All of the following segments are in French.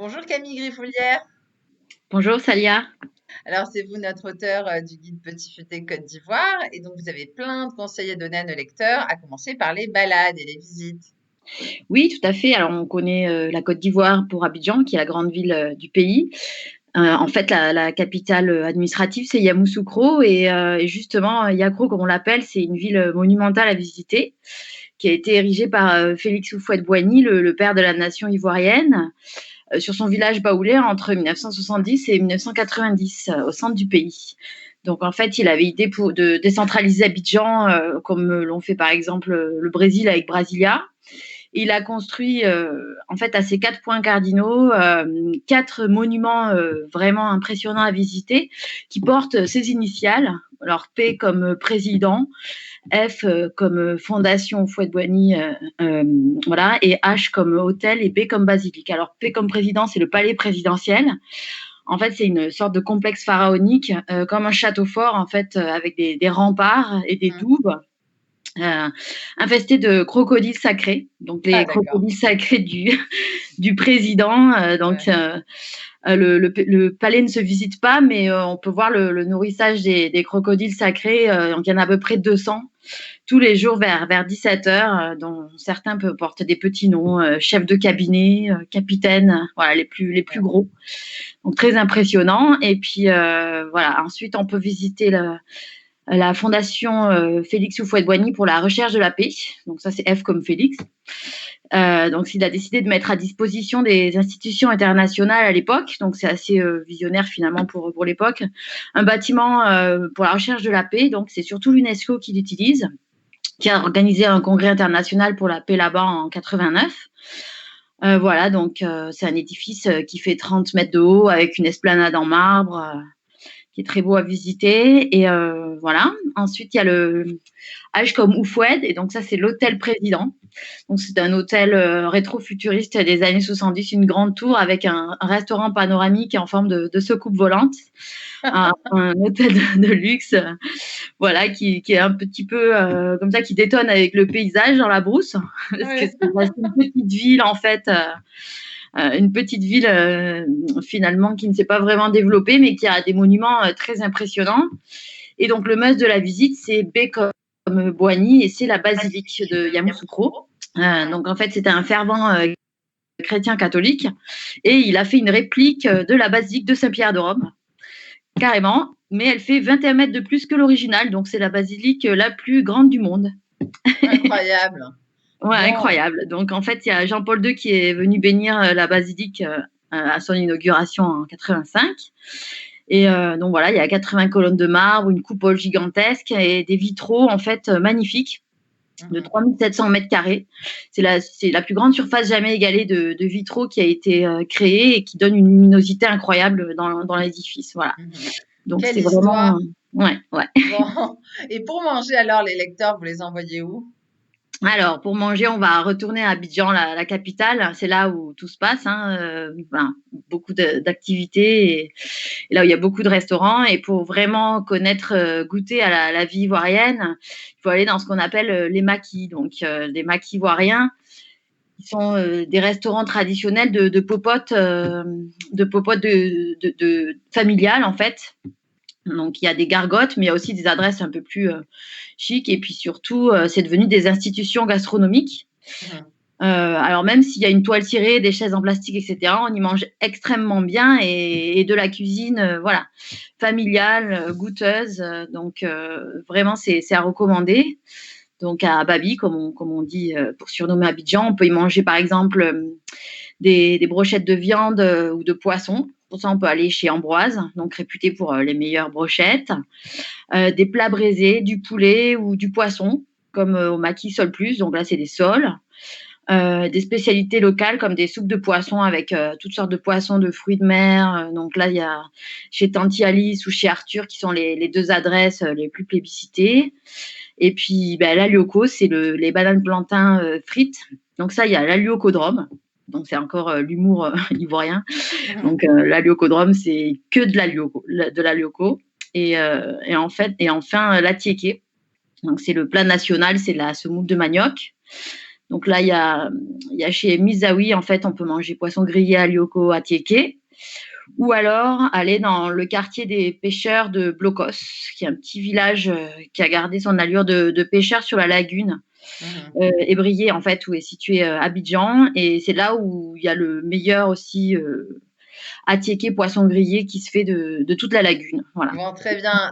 Bonjour Camille Griffoulière. Bonjour Salia. Alors c'est vous notre auteur du guide Petit Futé Côte d'Ivoire et donc vous avez plein de conseils à donner à nos lecteurs, à commencer par les balades et les visites. Oui, tout à fait. Alors, on connaît la Côte d'Ivoire pour Abidjan, qui est la grande ville du pays. En fait, la capitale administrative, c'est Yamoussoukro. Et justement, Yakro, comme on l'appelle, c'est une ville monumentale à visiter, qui a été érigée par Félix Houphouët-Boigny, le père de la nation ivoirienne, sur son village Baoulé entre 1970 et 1990, au centre du pays. Donc, en fait, il avait idée de décentraliser Abidjan, comme l'ont fait par exemple le Brésil avec Brasilia. Il a construit, en fait, à ces 4 points cardinaux, 4 monuments vraiment impressionnants à visiter, qui portent ses initiales. Alors, P comme président, F comme fondation Fouette-Boigny, voilà, et H comme hôtel et B comme basilique. Alors, P comme président, c'est le palais présidentiel. En fait, c'est une sorte de complexe pharaonique, comme un château fort, en fait, avec des remparts et des Hmm. douves euh, infesté de crocodiles sacrés, donc Ah les d'accord. crocodiles sacrés du président. Ouais. Le palais ne se visite pas, mais on peut voir le nourrissage des crocodiles sacrés. Donc il y en a à peu près 200 tous les jours vers 17 heures, dont certains peuvent porter des petits noms, chef de cabinet, capitaine, voilà les plus Ouais. gros. Donc très impressionnant. Et puis voilà, ensuite on peut visiter la fondation Félix Houphouët-Boigny pour la recherche de la paix. Donc ça, c'est F comme Félix. Donc il a décidé de mettre à disposition des institutions internationales à l'époque. Donc c'est assez visionnaire finalement pour l'époque. Un bâtiment pour la recherche de la paix. Donc c'est surtout l'UNESCO qui l'utilise, qui a organisé un congrès international pour la paix là-bas en 89. Voilà, donc c'est un édifice qui fait 30 mètres de haut avec une esplanade en marbre. Qui est très beau à visiter. Et voilà. Ensuite, il y a le H comme Oufoued. Et donc, ça, c'est l'hôtel président. Donc, c'est un hôtel rétro-futuriste des années 70, une grande tour avec un restaurant panoramique en forme de soucoupe volante. Un hôtel de luxe, voilà, qui est un petit peu comme ça, qui détonne avec le paysage dans la brousse. Parce que Ouais. c'est une petite ville, en fait. Une petite ville finalement qui ne s'est pas vraiment développée, mais qui a des monuments très impressionnants. Et donc le must de la visite, c'est B comme Boigny et c'est la basilique de Yamoussoukro. Donc en fait, c'était un fervent chrétien catholique et il a fait une réplique de la basilique de Saint-Pierre de Rome, carrément, mais elle fait 21 mètres de plus que l'original, donc c'est la basilique la plus grande du monde. Incroyable. Ouais, Bon. incroyable. Donc en fait, il y a Jean-Paul II qui est venu bénir la basilique à son inauguration en 85. Et donc voilà, il y a 80 colonnes de marbre, une coupole gigantesque et des vitraux en fait magnifiques de Mhm. 3700 mètres carrés. C'est la plus grande surface jamais égalée de vitraux qui a été créée et qui donne une luminosité incroyable dans l'édifice. Voilà. Mhm. Donc Quelle c'est vraiment, histoire. ouais, ouais. Bon. Et pour manger alors les lecteurs, vous les envoyez où? Alors, pour manger, on va retourner à Abidjan, la capitale. C'est là où tout se passe, hein, enfin, beaucoup d'activités et là où il y a beaucoup de restaurants. Et pour vraiment connaître, goûter à la vie ivoirienne, il faut aller dans ce qu'on appelle les maquis. Donc, les maquis ivoiriens, qui sont des restaurants traditionnels de popotes, familiales, en fait. Donc, il y a des gargotes, mais il y a aussi des adresses un peu plus chic. Et puis surtout, c'est devenu des institutions gastronomiques. Mhm. Alors même s'il y a une toile cirée, des chaises en plastique, etc., on y mange extrêmement bien et de la cuisine, voilà, familiale, goûteuse. Donc vraiment, c'est à recommander. Donc à Babi, comme on dit pour surnommer Abidjan, on peut y manger par exemple des brochettes de viande ou de poisson. Pour ça, on peut aller chez Ambroise, donc réputé pour les meilleures brochettes. Des plats braisés, du poulet ou du poisson, comme au maquis Sol Plus. Donc là, c'est des sols. Des spécialités locales comme des soupes de poissons avec toutes sortes de poissons, de fruits de mer. Donc là, il y a chez Tanti Alice ou chez Arthur qui sont les deux adresses les plus plébiscitées. Et puis, ben, l'alioco, c'est les bananes plantains frites. Donc ça, il y a l'aliocodrome. Donc c'est encore l'humour ivoirien. Mhm. Donc l'aliocodrome, c'est que de l'alioco. Et enfin, l'atiéké. Donc c'est le plat national, c'est la semoule de manioc. Donc là, il y a chez Misawi, en fait, on peut manger poisson grillé à Lyoko à Tieke, ou alors aller dans le quartier des pêcheurs de Blocos, qui est un petit village qui a gardé son allure de pêcheur sur la lagune. Mhm. Ébrié, en fait, où est situé Abidjan. Et c'est là où il y a le meilleur aussi attiéké poisson grillé qui se fait de toute la lagune. Voilà. Bon, très bien.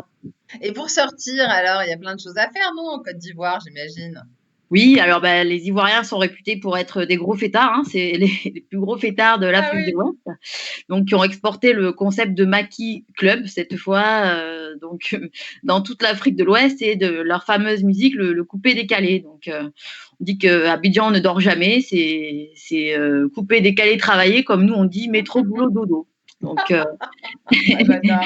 Et pour sortir, alors, il y a plein de choses à faire, non, en Côte d'Ivoire, j'imagine. Oui, alors bah, les Ivoiriens sont réputés pour être des gros fêtards. Hein, c'est les plus gros fêtards de Ah l'Afrique de oui. l'Ouest. Donc, qui ont exporté le concept de Maki Club cette fois, dans toute l'Afrique de l'Ouest et de leur fameuse musique, le coupé décalé. Donc, on dit que Abidjan ne dort jamais, c'est coupé décalé travaillé, comme nous on dit métro boulot dodo. Donc, Ah, j'adore.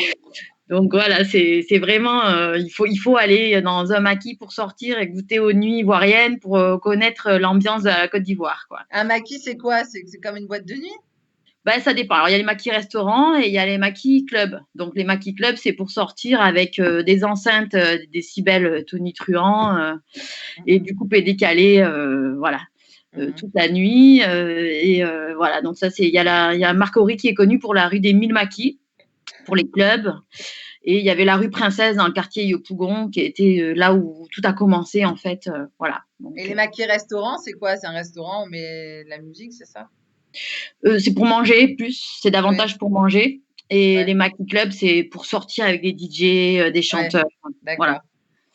donc voilà, c'est vraiment il faut aller dans un maquis pour sortir et goûter aux nuits ivoiriennes pour connaître l'ambiance de la Côte d'Ivoire, quoi. Un maquis, c'est quoi? C'est comme une boîte de nuit? Ben, ça dépend. Alors, il y a les maquis restaurants et il y a les maquis clubs. Donc, les maquis clubs, c'est pour sortir avec des enceintes, des décibels tonitruants et Mhm, du coupé décalé, voilà, mhm. toute la nuit. Voilà, donc ça, il y a Marcory qui est connu pour la rue des Mille Maquis, pour les clubs. Et il y avait la rue Princesse dans le quartier Yopougon, qui était là où tout a commencé, en fait. Voilà. Et Donc, les maquis restaurants, c'est quoi? C'est un restaurant, on met de la musique, c'est ça? c'est pour manger plus, c'est Oui, davantage pour manger. Et ouais, les Maquis Club, c'est pour sortir avec des DJ, des ouais, chanteurs. Voilà. d'accord.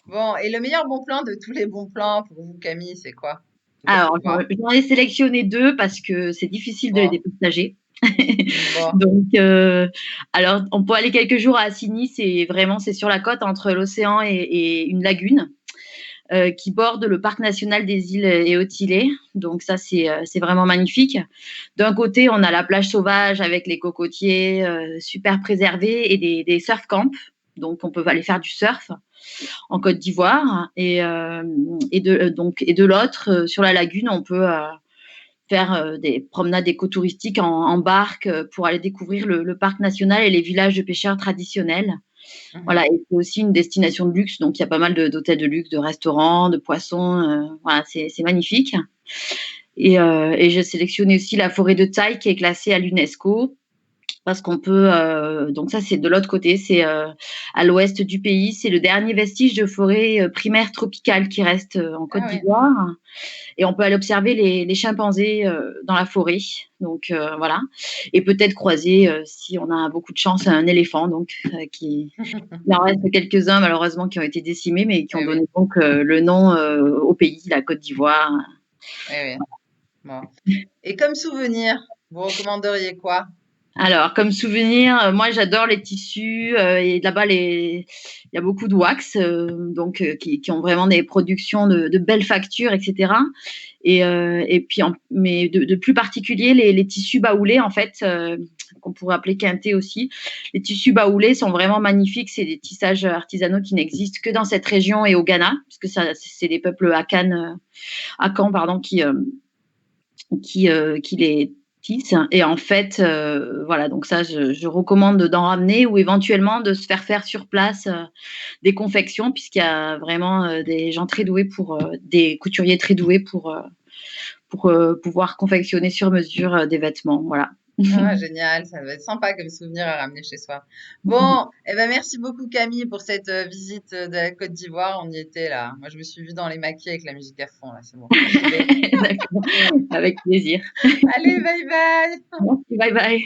Bon, et le meilleur bon plan de tous les bons plans pour vous, Camille, c'est quoi? En Côte Alors, d'Ivoire. j'en ai sélectionné deux parce que c'est difficile de les Bon, départager. bon. Donc, alors, on peut aller quelques jours à Assigny, c'est sur la côte entre l'océan et une lagune. Qui borde le parc national des îles Eotile. Donc ça, c'est vraiment magnifique. D'un côté, on a la plage sauvage avec les cocotiers super préservés et des surf camps. Donc on peut aller faire du surf en Côte d'Ivoire. Et de l'autre, sur la lagune, on peut faire des promenades écotouristiques en barque pour aller découvrir le parc national et les villages de pêcheurs traditionnels. Voilà, Mhm. et c'est aussi une destination de luxe, donc il y a pas mal d'hôtels de luxe, de restaurants, de poissons. Voilà, c'est magnifique. Et j'ai sélectionné aussi la forêt de Taille qui est classée à l'UNESCO parce qu'on peut. Donc ça, c'est de l'autre côté, c'est à l'ouest du pays. C'est le dernier vestige de forêt primaire tropicale qui reste en Côte Ah oui. d'Ivoire. Et on peut aller observer les chimpanzés dans la forêt. Donc voilà. Et peut-être croiser, si on a beaucoup de chance, un éléphant. Donc il en reste quelques-uns malheureusement qui ont été décimés, mais qui ont Eh donné oui, donc le nom au pays, la Côte d'Ivoire. eh oui. Bon. Et comme souvenir, vous recommanderiez quoi? Alors, comme souvenir, moi j'adore les tissus et là-bas il y a beaucoup de wax, donc qui ont vraiment des productions de belles factures, etc. Et puis, mais de plus particulier, les tissus baoulés, en fait, qu'on pourrait appeler quintés aussi. Les tissus baoulés sont vraiment magnifiques. C'est des tissages artisanaux qui n'existent que dans cette région et au Ghana, puisque c'est les peuples Akan, pardon, qui les tissent. Et en fait, voilà, donc ça, je recommande d'en ramener ou éventuellement de se faire sur place des confections, puisqu'il y a vraiment des gens très doués des couturiers très doués pour pouvoir confectionner sur mesure des vêtements. Voilà. Ah, génial, ça doit être sympa comme souvenir à ramener chez soi. Bon, eh ben merci beaucoup Camille pour cette visite de la Côte d'Ivoire. On y était là. Moi, je me suis vue dans les maquis avec la musique à fond là. C'est bon, j'y vais. D'accord, avec plaisir. Allez, bye bye. Merci, bye bye.